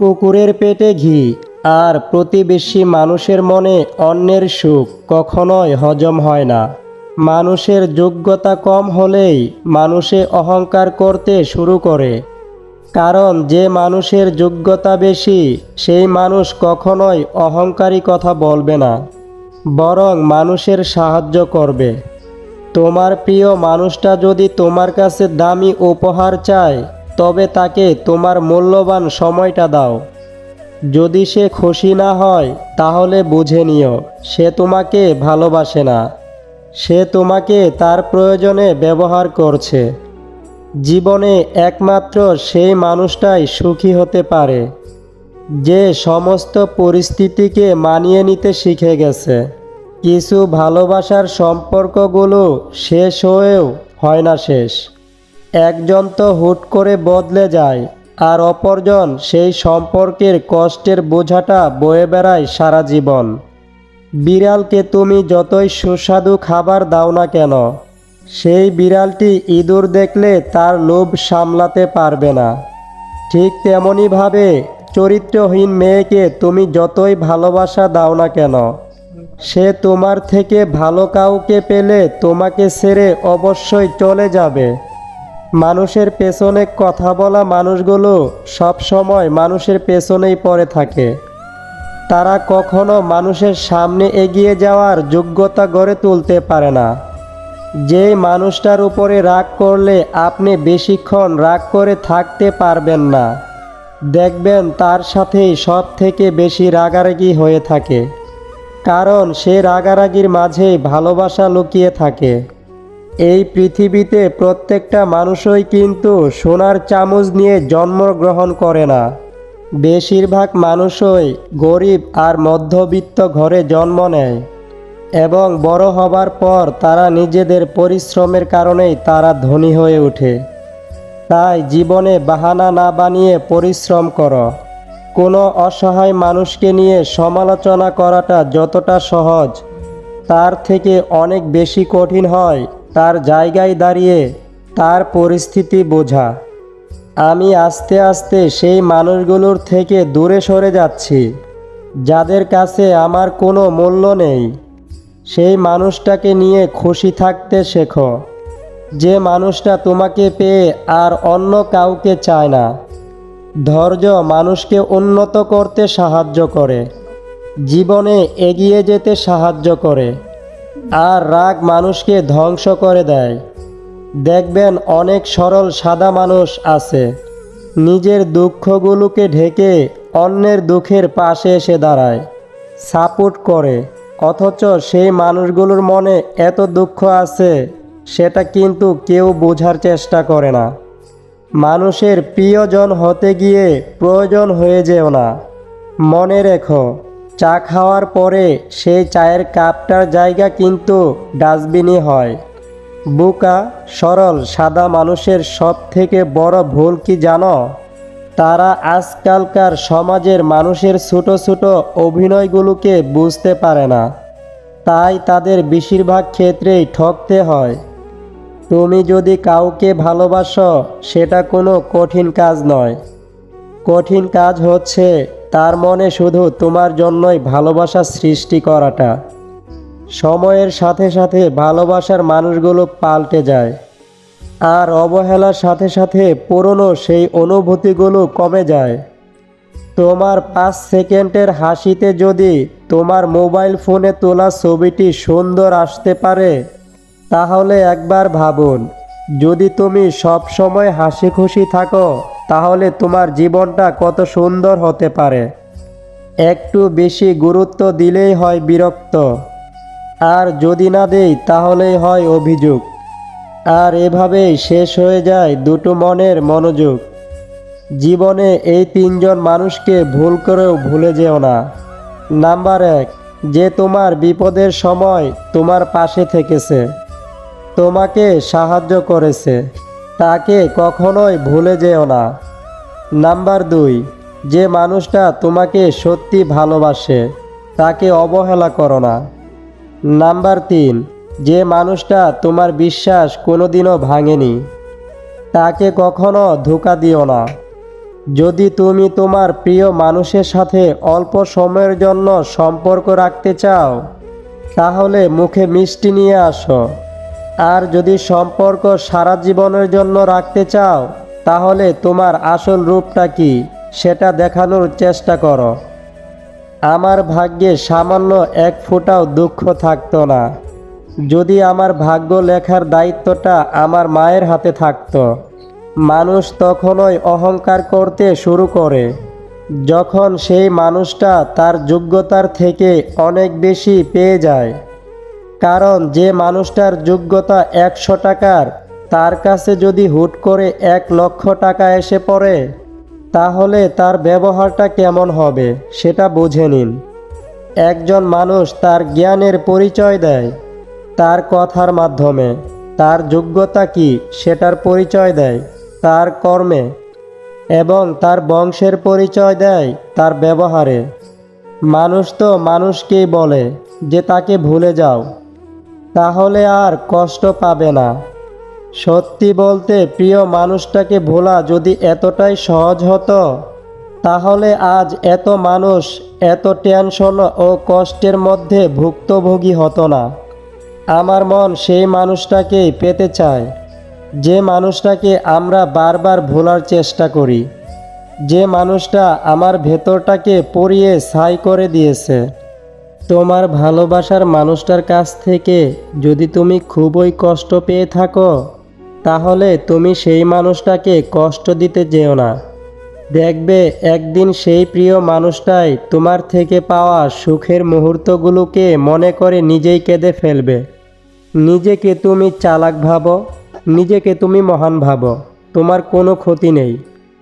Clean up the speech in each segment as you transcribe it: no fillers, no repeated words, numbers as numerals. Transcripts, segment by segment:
কুকুরের পেটে ঘি আর প্রতিবেশী মানুষের মনে অন্যের সুখ কখনোই হজম হয় না। মানুষের যোগ্যতা কম হলেই মানুষে অহংকার করতে শুরু করে। কারণ যে মানুষের যোগ্যতা বেশি সেই মানুষ কখনোই অহংকারী কথা বলবে না, বরং মানুষের সাহায্য করবে। তোমার প্রিয় মানুষটা যদি তোমার কাছে দামি উপহার চায়, তবে তাকে তোমার মূল্যবান সময়টা দাও। যদি সে খুশি না হয়, তাহলে বুঝে নিও সে তোমাকে ভালোবাসে না, সে তোমাকে তার প্রয়োজনে ব্যবহার করছে। জীবনে একমাত্র সেই মানুষটাই সুখী হতে পারে যে সমস্ত পরিস্থিতিকে মানিয়ে নিতে শিখে গেছে। কিছু ভালোবাসার সম্পর্কগুলো শেষ হয়েও হয় না শেষ। একজন তো হুট করে বদলে যায়, আর অপরজন সেই সম্পর্কের কষ্টের বোঝাটা বয়ে বেড়ায় সারা জীবন। বিড়ালকে তুমি যতই সুস্বাদু খাবার দাও না কেন, সেই বিড়ালটি ইঁদুর দেখলে তার লোভ সামলাতে পারবে না। ঠিক তেমনইভাবে চরিত্রহীন মেয়েকে তুমি যতই ভালোবাসা দাও না কেন, সে তোমার থেকে ভালো কাউকে পেলে তোমাকে ছেড়ে অবশ্যই চলে যাবে। মানুষের পেছনে কথা বলা মানুষগুলো সব সময় মানুষের পেছনেই পড়ে থাকে। তারা কখনো মানুষের সামনে এগিয়ে যাওয়ার যোগ্যতা গড়ে তুলতে পারে না। যেই মানুষটার উপরে রাগ করলে আপনি বেশিক্ষণ রাগ করে থাকতে পারবেন না, দেখবেন তার সাথেই সব থেকে বেশি রাগারাগি হয়ে থাকে। কারণ সে রাগারাগির মাঝেই ভালোবাসা লুকিয়ে থাকে। এই পৃথিবীতে প্রত্যেকটা মানুষই কিন্তু সোনার চামচ নিয়ে জন্মগ্রহণ করে না। বেশিরভাগ মানুষই গরিব আর মধ্যবিত্ত ঘরে জন্ম নেয় এবং বড় হবার পর তারা নিজেদের পরিশ্রমের কারণেই তারা ধনী হয়ে ওঠে। তাই জীবনে বাহানা না বানিয়ে পরিশ্রম করো। কোনো অসহায় মানুষকে নিয়ে সমালোচনা করাটা যতটা সহজ, তার থেকে অনেক বেশি কঠিন হয় তার জায়গায় দাঁড়িয়ে তার পরিস্থিতি বোঝা। আমি আস্তে আস্তে সেই মানুষগুলোর থেকে দূরে সরে যাচ্ছি, যাদের কাছে আমার কোনো মূল্য নেই। সেই মানুষটাকে নিয়ে খুশি থাকতে শেখো, যে মানুষটা তোমাকে পেয়ে আর অন্য কাউকে চায় না। ধৈর্য মানুষকে উন্নত করতে সাহায্য করে, জীবনে এগিয়ে যেতে সাহায্য করে, আর রাগ মানুষকে ধ্বংস করে দেয়। দেখবেন অনেক সরল সাদা মানুষ আছে, নিজের দুঃখগুলোকে ঢেকে অন্যের দুঃখের পাশে এসে দাঁড়ায়, সাপোর্ট করে, অথচ সেই মানুষগুলোর মনে এত দুঃখ আছে সেটা কিন্তু কেউ বোঝার চেষ্টা করে না। মানুষের প্রিয়জন হতে গিয়ে প্রয়োজন হয়ে যেও না। মনে রেখো, চা খাওয়ার পরে সেই চায়ের কাপটার জায়গা কিন্তু ডাস্টবিনই হয়। বোকা সরল সাদা মানুষের সব থেকে বড় ভুল কি জানো? তারা আজকালকার সমাজের মানুষের ছোট ছোট অভিনয়গুলোকে বুঝতে পারে না, তাই তাদের বেশিরভাগ ক্ষেত্রেই ঠকতে হয়। তুমি যদি কাউকে ভালোবাসো, সেটা কোনো কঠিন কাজ নয়। কঠিন কাজ হচ্ছে তার মনে শুধু তোমার জন্যই ভালোবাসা সৃষ্টি করাটা। সময়ের সাথে সাথে ভালোবাসার মানুষগুলো পাল্টে যায়, আর অবহেলার সাথে সাথে পুরনো সেই অনুভূতিগুলো কমে যায়। তোমার 5 সেকেন্ডের হাসিতে যদি তোমার মোবাইল ফোনে তোলা ছবিটি সুন্দর আসতে পারে, তাহলে একবার ভাবুন, যদি তুমি সব সময় হাসি খুশি থাকো, তাহলে তোমার জীবনটা কত সুন্দর হতে পারে। একটু বেশি গুরুত্ব দিলেই হয় বিরক্ত, আর যদি না দেই তাহলেই হয় অভিযোগ। আর এভাবেই শেষ হয়ে যায় দুটো মনের মনোযোগ। জীবনে এই 3 জন মানুষকে ভুল করেও ভুলে যেও না। নাম্বার 1, যে তোমার বিপদের সময় তোমার পাশে থেকেছে, তোমাকে সাহায্য করেছে, তাকে কখনোই ভুলে যেও না। নাম্বার 2, যে মানুষটা তোমাকে সত্যি ভালোবাসে, তাকে অবহেলা করো না। নাম্বার 3, যে মানুষটা তোমার বিশ্বাস কোনোদিনও ভাঙেনি, তাকে কখনো ধোঁকা দিও না। যদি তুমি তোমার প্রিয় মানুষের সাথে অল্প সময়ের জন্য সম্পর্ক রাখতে চাও, তাহলে মুখে মিষ্টি নিয়ে আসো। আর যদি সম্পর্ক সারা জীবনের জন্য রাখতে চাও, তাহলে তোমার আসল রূপটা কি সেটা দেখানোর চেষ্টা করো। আমার ভাগ্যে সামান্য এক ফোঁটাও দুঃখ থাকতো না যদি আমার ভাগ্য লেখার দায়িত্বটা আমার মায়ের হাতে থাকতো। মানুষ তখনই অহংকার করতে শুরু করে যখন সেই মানুষটা তার যোগ্যতার থেকে অনেক বেশি পেয়ে যায়। কারণ যে মানুষটার যোগ্যতা 100 টাকার, তার কাছে যদি হুট করে 1,00,000 টাকা এসে পড়ে, তাহলে তার ব্যবহারটা কেমন হবে সেটা বুঝে নিন। একজন মানুষ তার জ্ঞানের পরিচয় দেয় তার কথার মাধ্যমে, তার যোগ্যতা কি সেটার পরিচয় দেয় তার কর্মে, এবং তার বংশের পরিচয় দেয় তার ব্যবহারে। মানুষ তো মানুষকেই বলে যে তাকে ভুলে যাও, তাহলে আর কষ্ট পাবে না। সত্যি বলতে, প্রিয় মানুষটাকে ভোলা যদি এতটাই সহজ হতো, তাহলে আজ এত মানুষ এত টেনশন ও কষ্টের মধ্যে ভুক্তভোগী হতো না। আমার মন সেই মানুষটাকেই পেতে চায়, যে মানুষটাকে আমরা বারবার ভোলার চেষ্টা করি, যে মানুষটা আমার ভেতরটাকে পুড়িয়ে ছাই করে দিয়েছে। তোমার ভালোবাসার মানুষটার কাছ থেকে যদি তুমি খুবই কষ্ট পেয়ে থাকো, তাহলে তুমি সেই মানুষটাকে কষ্ট দিতে যেও না। দেখবে একদিন সেই প্রিয় মানুষটাই তোমার থেকে পাওয়া সুখের মুহূর্তগুলোকে মনে করে নিজেই কেঁদে ফেলবে। নিজেকে তুমি চালাক ভাবো, নিজেকে তুমি মহান ভাবো, তোমার কোনো ক্ষতি নেই।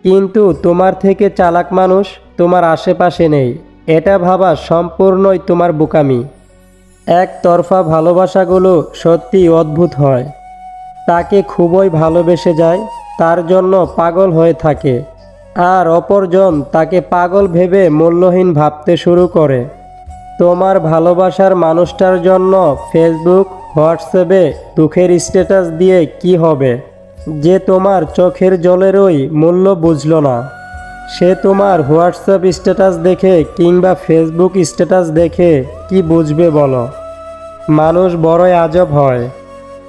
কিন্তু তোমার থেকে চালাক মানুষ তোমার আশেপাশে নেই, এটা ভাবা সম্পূর্ণই তোমার বোকামি। একতরফা ভালোবাসাগুলো সত্যি অদ্ভুত হয়। তাকে খুবই ভালোবেসে যায়, তার জন্য পাগল হয়ে থাকে, আর অপরজন তাকে পাগল ভেবে মূল্যহীন ভাবতে শুরু করে। তোমার ভালোবাসার মানুষটার জন্য ফেসবুক, হোয়াটসঅ্যাপে দুঃখের স্ট্যাটাস দিয়ে কি হবে? যে তোমার চোখের জলেরই মূল্য বুঝল না, সে তোমার হোয়াটসঅ্যাপ স্ট্যাটাস দেখে কিংবা ফেসবুক স্ট্যাটাস দেখে কি বুঝবে বলো? মানুষ বড়ই আজব হয়।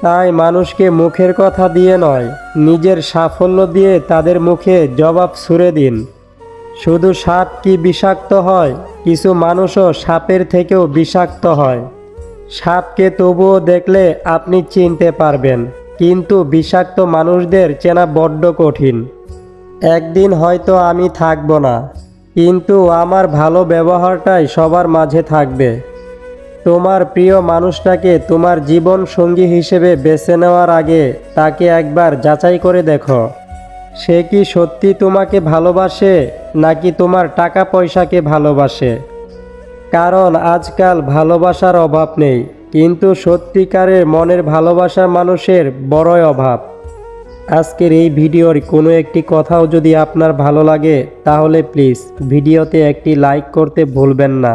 তাই মানুষকে মুখের কথা দিয়ে নয়, নিজের সাফল্য দিয়ে তাদের মুখে জবাব ছুড়ে দিন। শুধু সাপ কি বিষাক্ত হয়? কিছু মানুষও সাপের থেকেও বিষাক্ত হয়। সাপকে তবুও দেখলে আপনি চিনতে পারবেন, কিন্তু বিষাক্ত মানুষদের চেনা বড্ড কঠিন। একদিন হয়তো আমি থাকবো না, কিন্তু আমার ভালো ব্যবহারটাই সবার মাঝে থাকবে। তোমার প্রিয় মানুষটাকে তোমার জীবন সঙ্গী হিসেবে বেছে নেওয়ার আগে তাকে একবার যাচাই করে দেখো, সে কি সত্যি তোমাকে ভালোবাসে নাকি তোমার টাকা পয়সাকে ভালোবাসে। কারণ আজকাল ভালোবাসার অভাব নেই, কিন্তু সত্যিকারের মনের ভালোবাসার মানুষের বড়ই অভাব। আজকের এই ভিডিওর কোনো একটি কথাও যদি আপনার ভালো লাগে, তাহলে প্লিজ ভিডিওতে একটি লাইক করতে ভুলবেন না।